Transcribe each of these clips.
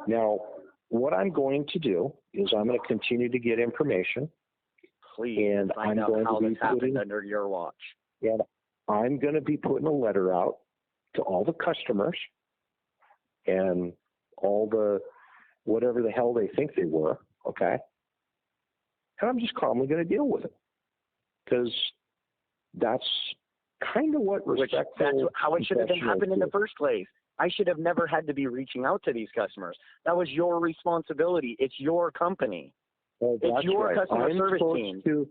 Now, what I'm going to do is I'm going to continue to get information. Please and find out how this happened under your watch. And I'm going to be putting a letter out to all the customers and all the whatever the hell they think they were, okay? And I'm just calmly going to deal with it because that's kind of what respectful. That's how it should have been happened in the first place. I should have never had to be reaching out to these customers. That was your responsibility. It's your company. Well, it's your customer service team.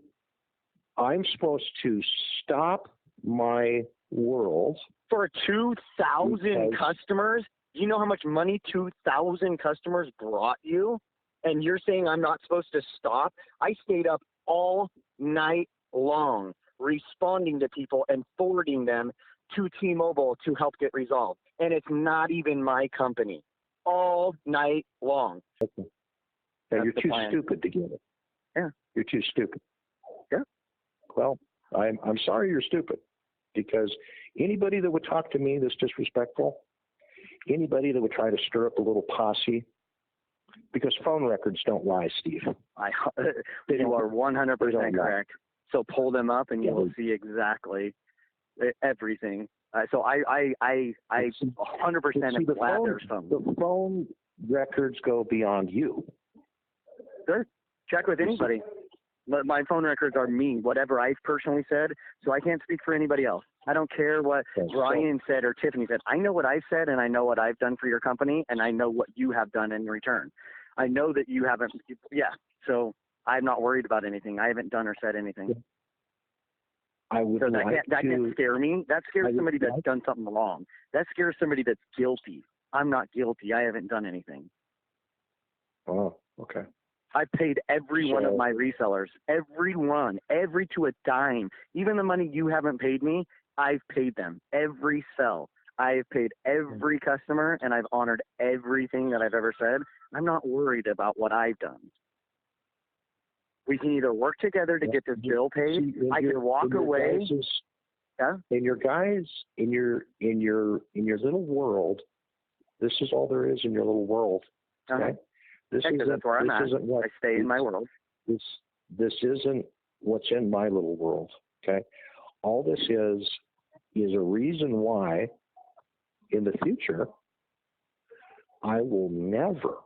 I'm supposed to stop my world. For 2,000 customers? Do you know how much money 2,000 customers brought you? And you're saying I'm not supposed to stop? I stayed up all night long responding to people and forwarding them to T-Mobile to help get resolved. And it's not even my company. All night long. Okay. Now, you're too stupid to get it. Yeah. You're too stupid. Yeah. Well, I'm sorry you're stupid, because anybody that would talk to me this disrespectful, anybody that would try to stir up a little posse, because phone records don't lie, Steve. You are 100% correct. So pull them up and you will see exactly everything. So I 100% am glad there's some. The phone records go beyond you. Sure. Check with anybody. My phone records are me, whatever I've personally said, so I can't speak for anybody else. I don't care what Ryan said or Tiffany said. I know what I've said, and I know what I've done for your company, and I know what you have done in return. I know that you haven't, so I'm not worried about anything. I haven't done or said anything. That can't scare me. That scares somebody that's done something wrong. That scares somebody that's guilty. I'm not guilty. I haven't done anything. Oh, okay. I paid every one of my resellers, every to a dime. Even the money you haven't paid me, I've paid them. Every sell. I've paid every customer, and I've honored everything that I've ever said. I'm not worried about what I've done. We can either work together to get this bill paid. I can walk away. In your little world, this is all there is in your little world. Okay? That's where I'm at. I stay in my world. This isn't what's in my little world. Okay, all this is a reason why in the future I will never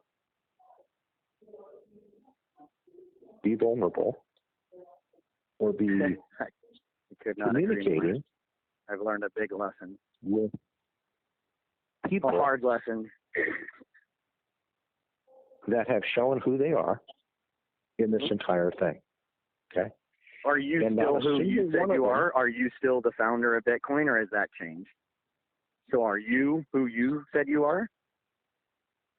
be vulnerable or be communicating. I've learned a big lesson. With people. A hard lesson. That have shown who they are in this entire thing. Okay. Are you still who you said you are? Are you still the founder of Bitcoin, or has that changed? So are you who you said you are?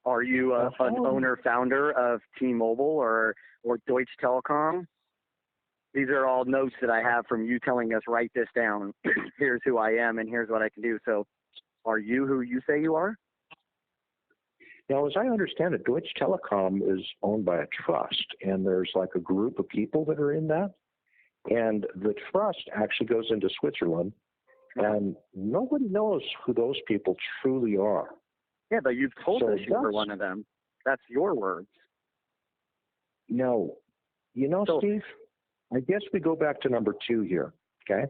Are you an owner-founder of T-Mobile or Deutsche Telekom? These are all notes that I have from you telling us, write this down. Here's who I am and here's what I can do. So are you who you say you are? Now, as I understand it, Deutsche Telekom is owned by a trust, and there's like a group of people that are in that. And the trust actually goes into Switzerland, and nobody knows who those people truly are. Yeah, but you've told us you were one of them. That's your words. No. Steve, I guess we go back to number 2 here, okay?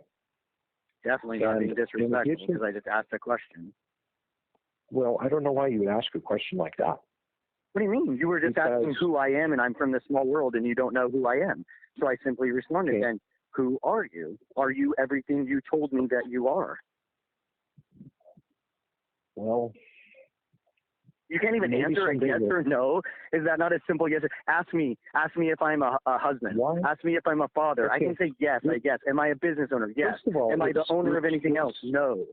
Definitely not being disrespectful because I just asked a question. Well, I don't know why you would ask a question like that. What do you mean? You were just asking who I am, and I'm from this small world, and you don't know who I am. So I simply responded, then, who are you? Are you everything you told me that you are? Well, you can't even answer a yes or no. Is that not a simple yes? Ask me if I'm a husband. Why? Ask me if I'm a father. I can say yes, I guess. Am I a business owner? Yes. First of all, am I the owner of anything else? No.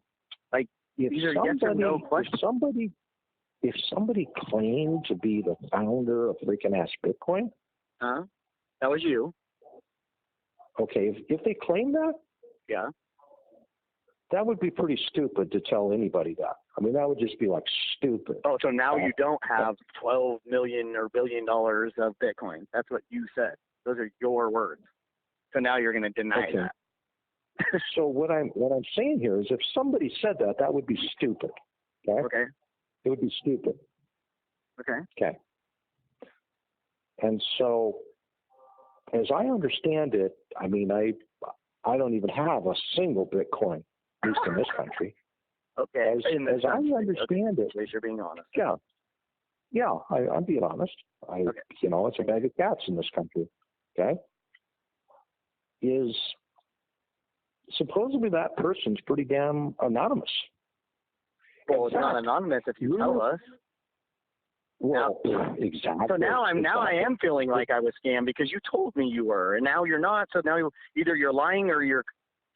Like, these are yes or no questions. If somebody claimed to be the founder of freaking ass Bitcoin, that was you. Okay, if they claim that, yeah, that would be pretty stupid to tell anybody that. I mean, that would just be like stupid. Oh, so now you don't have $12 million or $1 billion of Bitcoin. That's what you said. Those are your words. So now you're going to deny that. So what I'm saying here is, if somebody said that, that would be stupid. Okay. Okay. It would be stupid. Okay. Okay. And so, as I understand it, I mean, I don't even have a single Bitcoin, at least in this country. Okay. As I understand it, at least you're being honest. Yeah, I'm being honest. You know, it's a bag of cats in this country. Okay. Is supposedly that person's pretty damn anonymous. Well, it's not anonymous if you tell us. Well, exactly. So now I am feeling like I was scammed because you told me you were, and now you're not. So now either you're lying or you're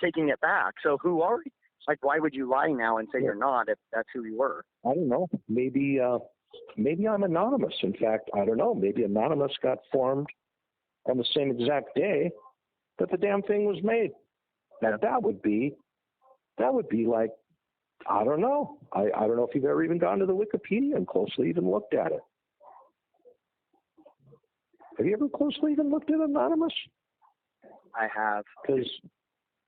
taking it back. So who are you? Like, why would you lie now and say you're not if that's who you were? I don't know. Maybe I'm anonymous. In fact, I don't know. Maybe Anonymous got formed on the same exact day that the damn thing was made. Now that would be like, I don't know. I don't know if you've ever even gone to the Wikipedia and closely even looked at it. Have you ever closely even looked at Anonymous? I have. Because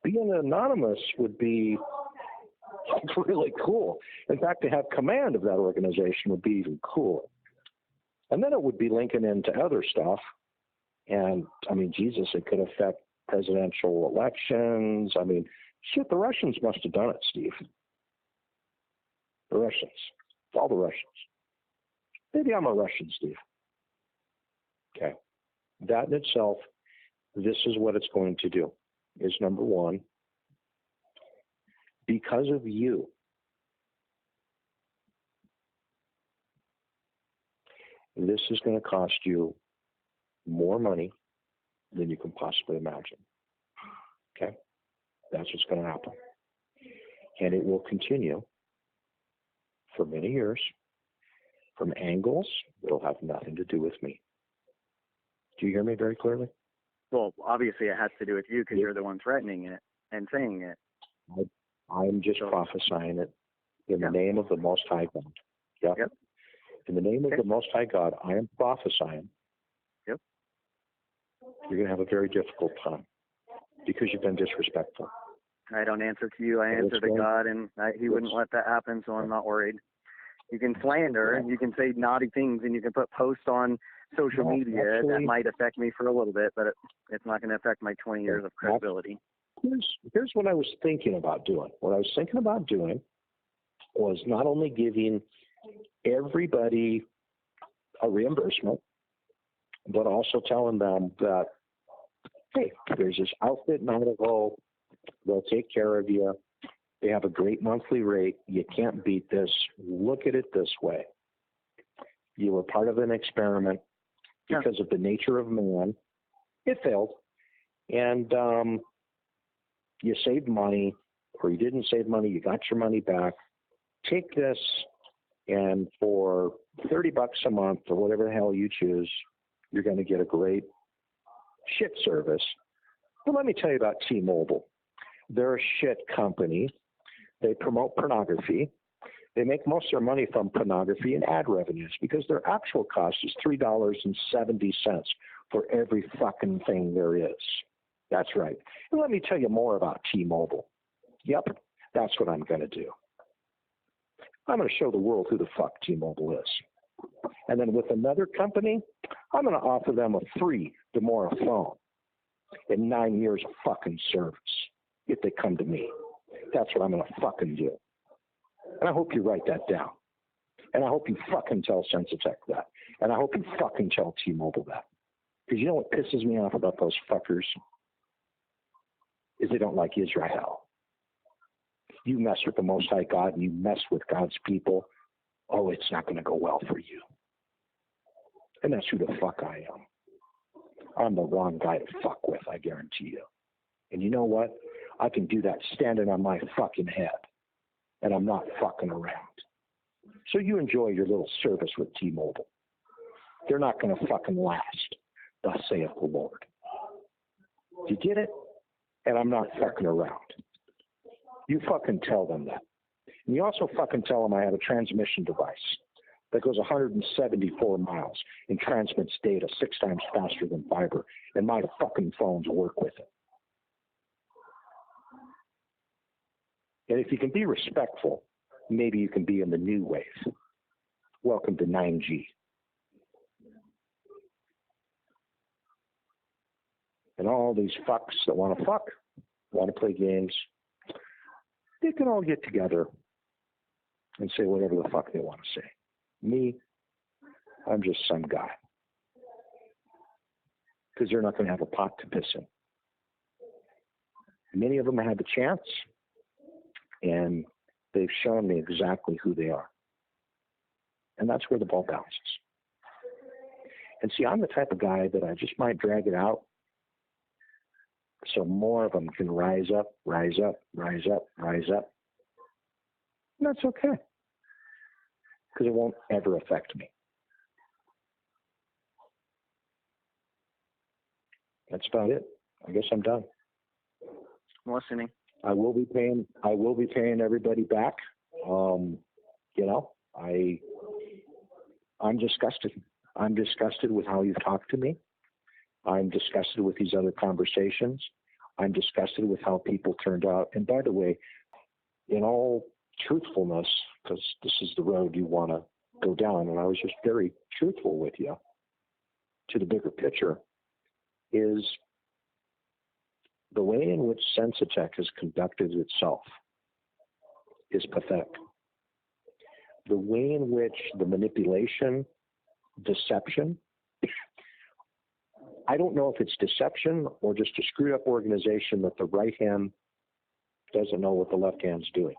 being anonymous would be really cool. In fact, to have command of that organization would be even cooler. And then it would be linking into other stuff. And, I mean, Jesus, it could affect presidential elections. I mean, shit, the Russians must have done it, Steve. The Russians. All the Russians. Maybe I'm a Russian, Steve. Okay. That in itself, this is what it's going to do. Is number one, because of you, this is going to cost you more money than you can possibly imagine. Okay? That's what's going to happen. And it will continue for many years from angles that will have nothing to do with me. Do you hear me very clearly? Well, obviously it has to do with you because you're the one threatening it and saying it. I'm just prophesying it in the name of the Most High God. Yep. In the name of the Most High God, I am prophesying. Yep. You're going to have a very difficult time because you've been disrespectful. I don't answer to you. I answer to God, and He wouldn't let that happen, so I'm not worried. You can slander, and you can say naughty things, and you can put posts on social media. Actually, that might affect me for a little bit, but it's not going to affect my 20 years of credibility. Here's what I was thinking about doing. What I was thinking about doing was not only giving everybody a reimbursement, but also telling them that, hey, there's this outfit in Idaho. They'll take care of you. They have a great monthly rate. You can't beat this. Look at it this way. You were part of an experiment because of the nature of man. It failed. And you saved money, or you didn't save money. You got your money back. Take this, and for $30 a month or whatever the hell you choose, you're going to get a great shit service. Well, let me tell you about T-Mobile. They're a shit company. They promote pornography. They make most of their money from pornography and ad revenues because their actual cost is $3.70 for every fucking thing there is. That's right. And let me tell you more about T-Mobile. Yep, that's what I'm going to do. I'm going to show the world who the fuck T-Mobile is. And then with another company, I'm going to offer them a free Demora phone and 9 years of fucking service if they come to me. That's what I'm going to fucking do. And I hope you write that down. And I hope you fucking tell Sensitech that. And I hope you fucking tell T-Mobile that. Because you know what pisses me off about those fuckers? Is they don't like Israel. You mess with the Most High God and you mess with God's people, oh, it's not going to go well for you. And that's who the fuck I am. I'm the wrong guy to fuck with, I guarantee you. And you know what? I can do that standing on my fucking head. And I'm not fucking around. So you enjoy your little service with T-Mobile. They're not going to fucking last, thus saith the Lord. You get it? And I'm not fucking around. You fucking tell them that. And you also fucking tell them I have a transmission device that goes 174 miles and transmits data 6 times faster than fiber. And my fucking phones work with it. And if you can be respectful, maybe you can be in the new wave. Welcome to 9G. And all these fucks that want to fuck, want to play games, they can all get together and say whatever the fuck they want to say. Me, I'm just some guy. Because they're not going to have a pot to piss in. Many of them had the chance, and they've shown me exactly who they are. And that's where the ball bounces. And see, I'm the type of guy that I just might drag it out so more of them can rise up, rise up, rise up, rise up. And that's okay. Because it won't ever affect me. That's about it. I guess I'm done. I'm listening. I will be paying everybody back. I'm disgusted. I'm disgusted with how you've talked to me. I'm disgusted with these other conversations. I'm disgusted with how people turned out. And by the way, in all truthfulness, because this is the road you want to go down, and I was just very truthful with you to the bigger picture, is the way in which Sensitech has conducted itself is pathetic. The way in which the manipulation, deception, I don't know if it's deception or just a screwed up organization that the right hand doesn't know what the left hand's doing.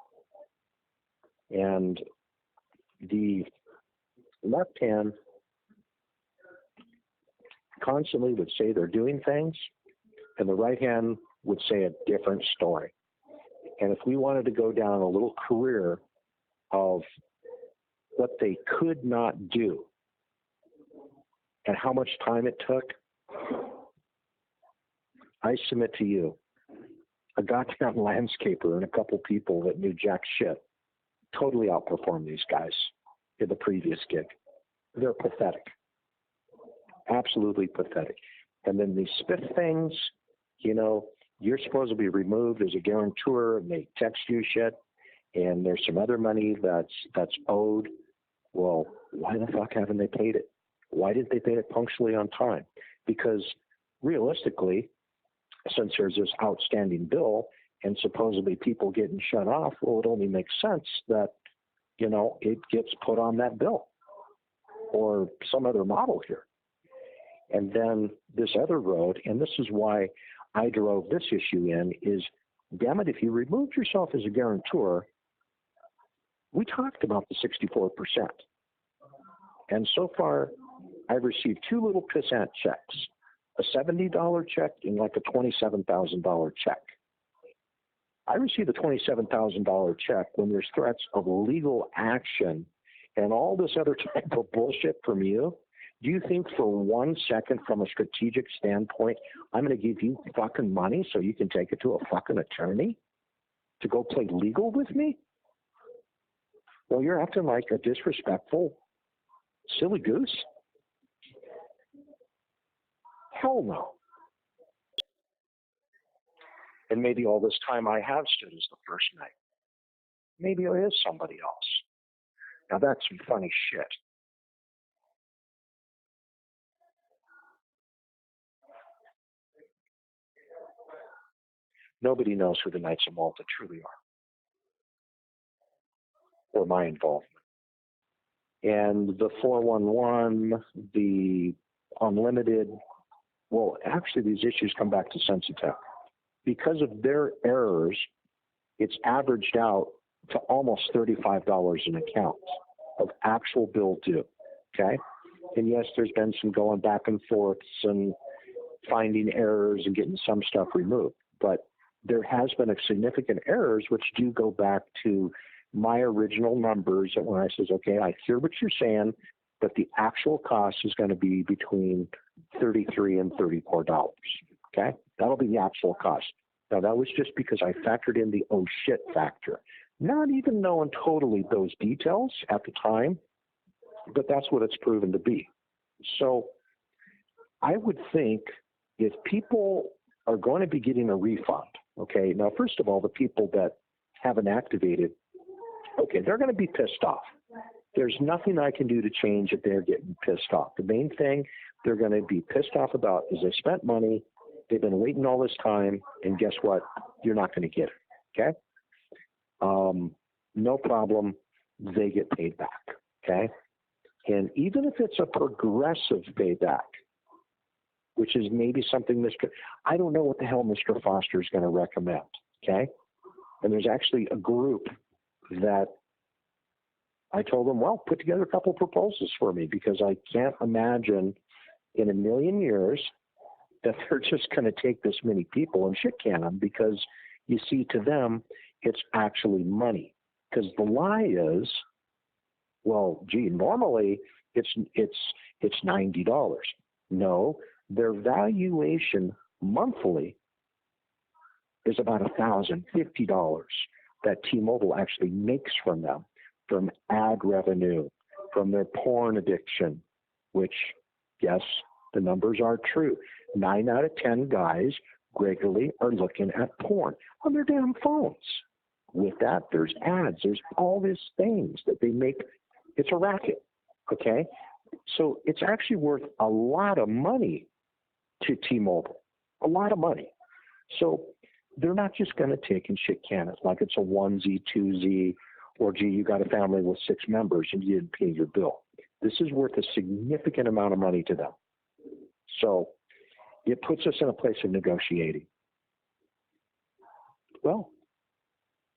And the left hand constantly would say they're doing things, and the right hand would say a different story. And if we wanted to go down a little career of what they could not do and how much time it took, I submit to you, a goddamn landscaper and a couple people that knew jack shit totally outperformed these guys in the previous gig. They're pathetic. Absolutely pathetic. And then these spiff things, you're supposed to be removed as a guarantor, and they text you shit, and there's some other money that's owed. Well, why the fuck haven't they paid it? Why didn't they pay it punctually on time? Because realistically, since there's this outstanding bill and supposedly people getting shut off, well, it only makes sense that, it gets put on that bill or some other model here. And then this other road, and this is why I drove this issue in, is, damn it, if you removed yourself as a guarantor, we talked about the 64%. And so far, I've received two little pissant checks, a $70 check and like a $27,000 check. I received a $27,000 check when there's threats of legal action and all this other type of bullshit from you. Do you think for 1 second from a strategic standpoint, I'm going to give you fucking money so you can take it to a fucking attorney to go play legal with me? Well, you're acting like a disrespectful, silly goose. Hell no. And maybe all this time I have stood as the first night. Maybe it is somebody else. Now that's some funny shit. Nobody knows who the Knights of Malta truly are, or my involvement. And the 411, the unlimited, well, actually these issues come back to Sensitech. Because of their errors, it's averaged out to almost $35 an account of actual bill due, okay? And yes, there's been some going back and forths and finding errors and getting some stuff removed, but there has been a significant errors which do go back to my original numbers that when I says, okay, I hear what you're saying, but the actual cost is going to be between $33 and $34, okay? That'll be the actual cost. Now, that was just because I factored in the oh shit factor, not even knowing totally those details at the time, but that's what it's proven to be. So I would think if people are going to be getting a refund, okay, now, first of all, the people that haven't activated, okay, they're going to be pissed off. There's nothing I can do to change if they're getting pissed off. The main thing they're going to be pissed off about is they spent money They've been waiting all this time, and guess what? You're not going to get it, okay? No problem. They get paid back, okay? And even if it's a progressive payback, which is maybe something I don't know what the hell Mr. Foster is going to recommend, okay? And there's actually a group that I told them, well, put together a couple proposals for me, because I can't imagine in a million years that they're just going to take this many people and shit can them, because you see, to them, it's actually money. Because the lie is, well, gee, normally it's $90. No, their valuation monthly is about $1,050 that T-Mobile actually makes from them, from ad revenue, from their porn addiction, which, yes, the numbers are true. 9 out of 10 guys regularly are looking at porn on their damn phones. With that, there's ads. There's all these things that they make. It's a racket, okay? So it's actually worth a lot of money to T-Mobile, a lot of money. So they're not just going to take and shit can it like it's a onesie, twosie, or gee, you got a family with 6 members and you didn't pay your bill. This is worth a significant amount of money to them. So it puts us in a place of negotiating. Well,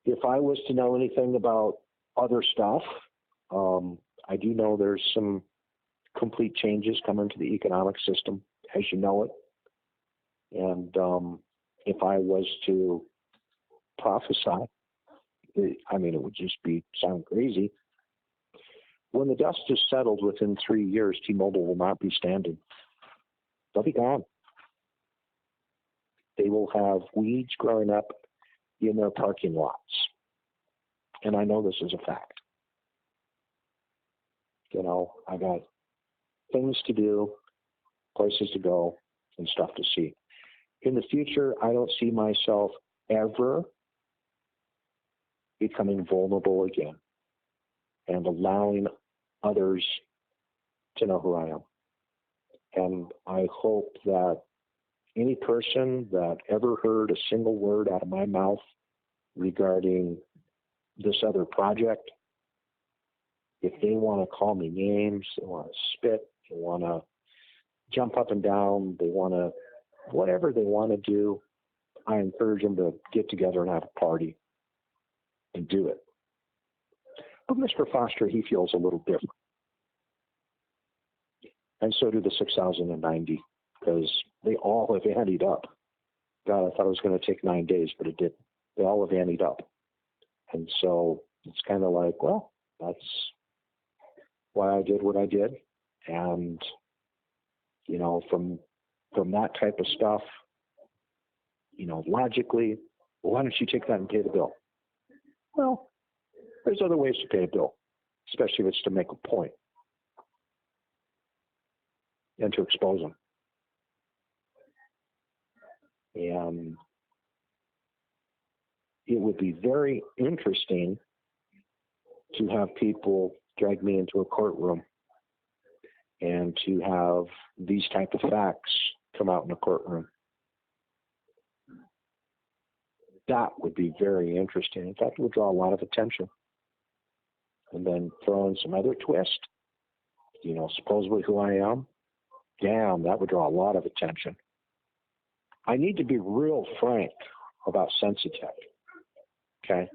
if I was to know anything about other stuff, I do know there's some complete changes coming to the economic system as you know it. And if I was to prophesy, it would just sound crazy. When the dust is settled within 3 years, T-Mobile will not be standing. They'll be gone. They will have weeds growing up in their parking lots. And I know this is a fact. I got things to do, places to go, and stuff to see. In the future, I don't see myself ever becoming vulnerable again and allowing others to know who I am. And I hope that any person that ever heard a single word out of my mouth regarding this other project, if they want to call me names, they want to spit, they want to jump up and down, they want to, whatever they want to do, I encourage them to get together and have a party and do it. But Mr. Foster, he feels a little different. And so do the 6,090, because they all have anteed up. God, I thought it was going to take 9 days, but it didn't. They all have anteed up. And so it's kind of like, well, that's why I did what I did. And, from that type of stuff, logically, well, why don't you take that and pay the bill? Well, there's other ways to pay a bill, especially if it's to make a point and to expose them. And it would be very interesting to have people drag me into a courtroom and to have these type of facts come out in a courtroom. That would be very interesting. In fact, it would draw a lot of attention. And then throw in some other twist, supposedly who I am. Damn, that would draw a lot of attention. I need to be real frank about Sensitech, okay?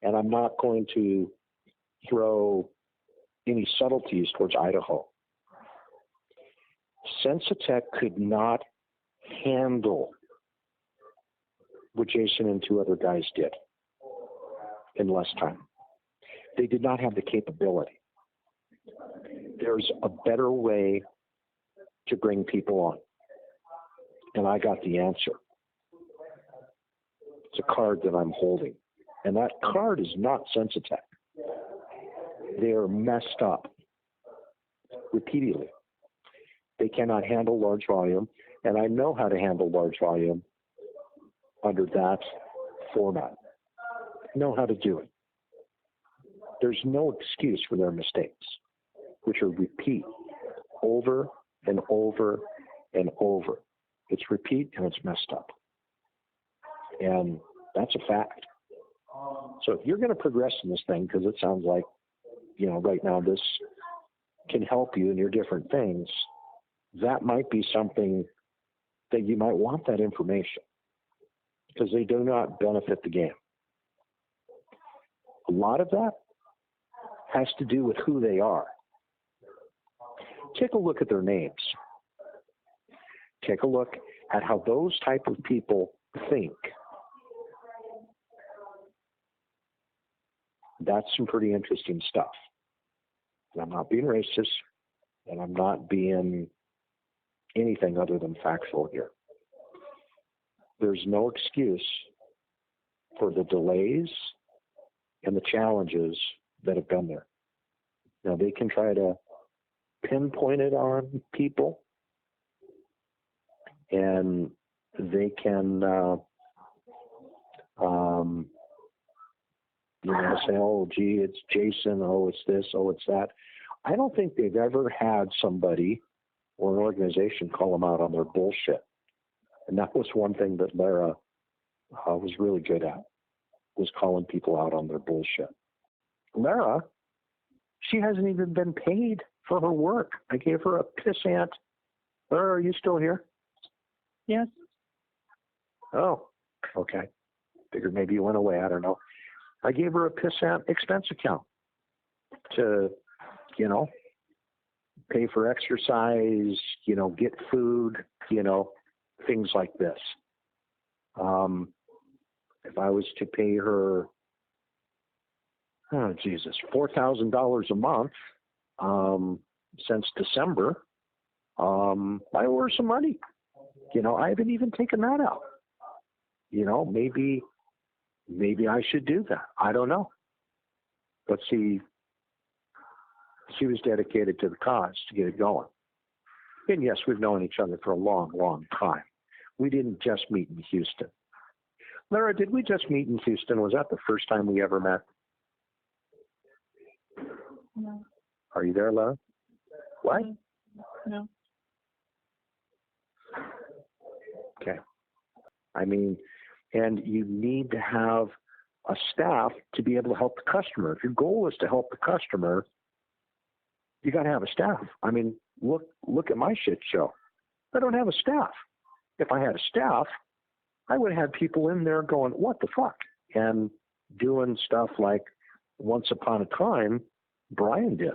And I'm not going to throw any subtleties towards Idaho. Sensitech could not handle what Jason and 2 other guys did in less time. They did not have the capability. There's a better way to bring people on. And I got the answer. It's a card that I'm holding. And that card is not Sensitech. They are messed up repeatedly. They cannot handle large volume, and I know how to handle large volume under that format. I know how to do it. There's no excuse for their mistakes, which are repeat over and over and over. It's repeat and it's messed up. And that's a fact. So if you're going to progress in this thing, because it sounds like, right now this can help you in your different things, that might be something that you might want that information, because they do not benefit the game. A lot of that has to do with who they are. Take a look at their names. Take a look at how those type of people think. That's some pretty interesting stuff. And I'm not being racist, and I'm not being anything other than factual here. There's no excuse for the delays and the challenges that have been there. Now, they can try to pinpoint it on people, and they can say, oh, gee, it's Jason, oh, it's this, oh, it's that. I don't think they've ever had somebody or an organization call them out on their bullshit. And that was one thing that Lara was really good at, was calling people out on their bullshit. Lara, she hasn't even been paid for her work. I gave her a pissant. Lara, are you still here? Yes. Oh, okay. Figured maybe you went away. I don't know. I gave her a pissant expense account to, pay for exercise, get food, things like this. If I was to pay her, $4,000 a month since December, I owe her some money. I haven't even taken that out. Maybe I should do that. I don't know. But see, she was dedicated to the cause to get it going. And yes, we've known each other for a long, long time. We didn't just meet in Houston. Lara, did we just meet in Houston? Was that the first time we ever met? No. Are you there, Lara? What? No. Okay. And you need to have a staff to be able to help the customer. If your goal is to help the customer, you got to have a staff. Look at my shit show. I don't have a staff. If I had a staff, I would have had people in there going, what the fuck? And doing stuff like Once Upon a Time, Brian did.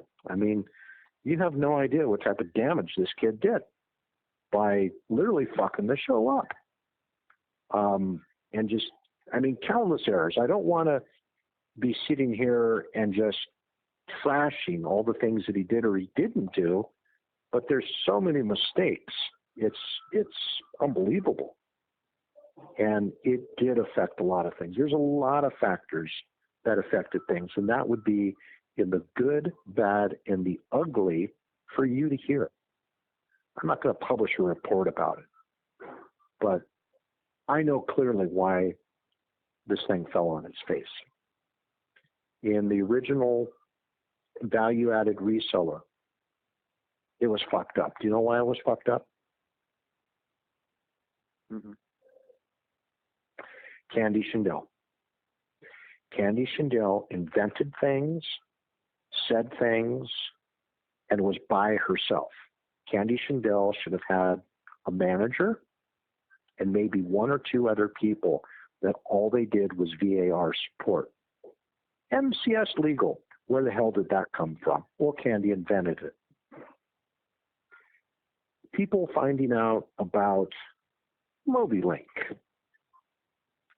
You have no idea what type of damage this kid did by literally fucking the show up. And just, countless errors. I don't want to be sitting here and just trashing all the things that he did or he didn't do, but there's so many mistakes. It's unbelievable. And it did affect a lot of things. There's a lot of factors that affected things, and that would be in the good, bad, and the ugly for you to hear. I'm not going to publish a report about it, but I know clearly why this thing fell on its face. In the original value-added reseller, it was fucked up. Do you know why it was fucked up? Mm-hmm. Candy Schindel. Candy Schindel invented things, said things, and was by herself. Candy Schindel should have had a manager and maybe one or two other people that all they did was VAR support. MCS Legal, where the hell did that come from? Well, Candy invented it. People finding out about MobiLink.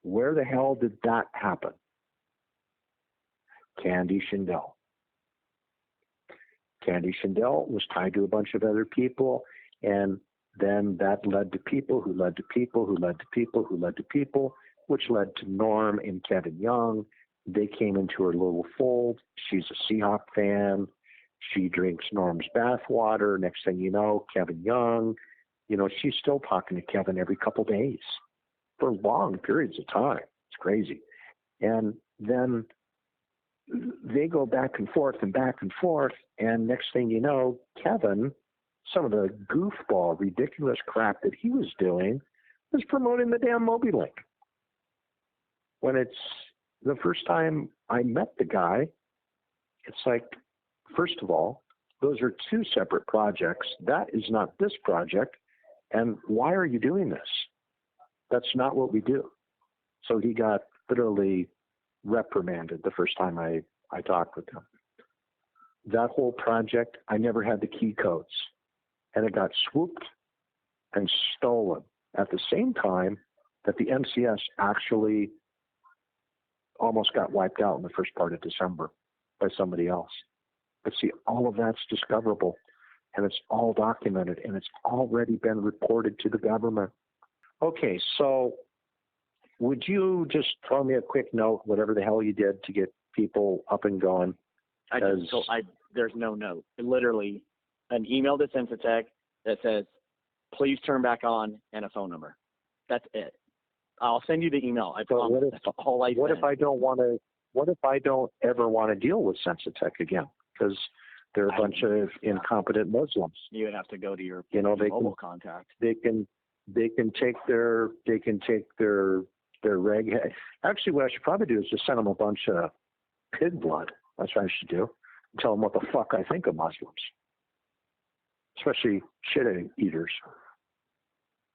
Where the hell did that happen? Candy Schindel. Candy Schindel was tied to a bunch of other people, and then that led to people who led to people who led to people who led to people, which led to Norm and Kevin Young. They came into her little fold. She's a Seahawk fan. She drinks Norm's bathwater. Next thing you know, Kevin Young, she's still talking to Kevin every couple days for long periods of time. It's crazy. And then they go back and forth, and next thing you know, Kevin some of the goofball, ridiculous crap that he was doing was promoting the damn Moby Link. When it's the first time I met the guy, it's like, first of all, those are two separate projects. That is not this project. And why are you doing this? That's not what we do. So he got literally reprimanded the first time I talked with him. That whole project, I never had the key codes. And it got swooped and stolen at the same time that the MCS actually almost got wiped out in the first part of December by somebody else. But see, all of that's discoverable, and it's all documented, and it's already been reported to the government. Okay, so would you just throw me a quick note, whatever the hell you did to get people up and going? There's no note. Literally, an email to Sensitech that says, please turn back on, and a phone number. That's it. I'll send you the email. I promise. That's all I what send. if I don't want to? What if I don't ever want to deal with Sensitech again? Because they're a bunch of incompetent Muslims. You would have to go to your mobile contact. They can take their reg. Actually, what I should probably do is just send them a bunch of pig blood. That's what I should do. Tell them what the fuck I think of Muslims, especially shit eaters.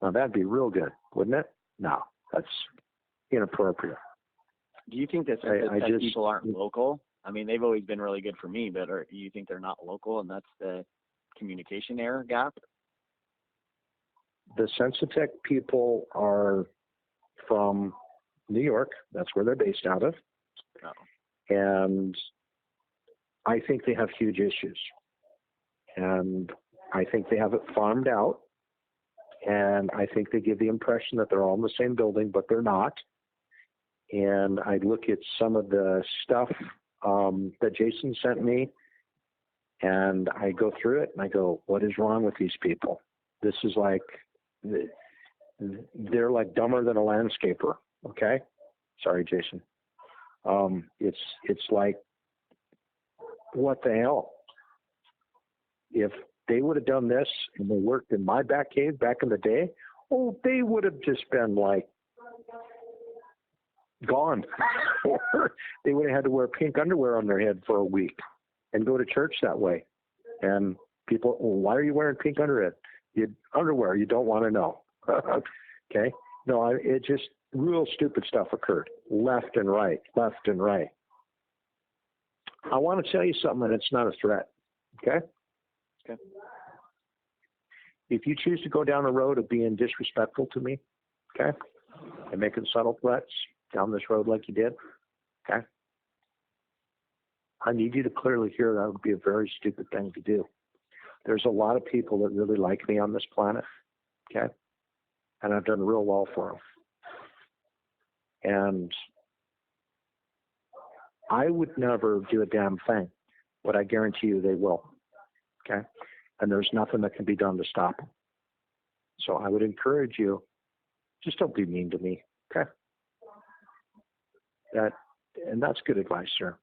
Now that'd be real good, wouldn't it? No, that's inappropriate. Do you think that people aren't local? I mean, they've always been really good for me, but do you think they're not local, and that's the communication error gap? The Sensitech people are from New York. That's where they're based out of. Oh. And I think they have huge issues. And I think they have it farmed out. And I think they give the impression that they're all in the same building, but they're not. And I look at some of the stuff that Jason sent me, and I go through it, and I go, what is wrong with these people? This is like, they're like dumber than a landscaper, okay? Sorry, Jason. It's like, what the hell? If they would have done this and they worked in my back cave back in the day, they would have just been like gone. Or they would have had to wear pink underwear on their head for a week and go to church that way. And people, why are you wearing pink underwear? You don't want to know. Okay? No, it just real stupid stuff occurred left and right. I want to tell you something, and it's not a threat. Okay? Okay. If you choose to go down a road of being disrespectful to me, okay, and making subtle threats down this road like you did, okay, I need you to clearly hear that would be a very stupid thing to do. There's a lot of people that really like me on this planet, okay, and I've done real well for them. And I would never do a damn thing, but I guarantee you they will, okay? And there's nothing that can be done to stop them. So I would encourage you, just don't be mean to me, okay? That's good advice, sir.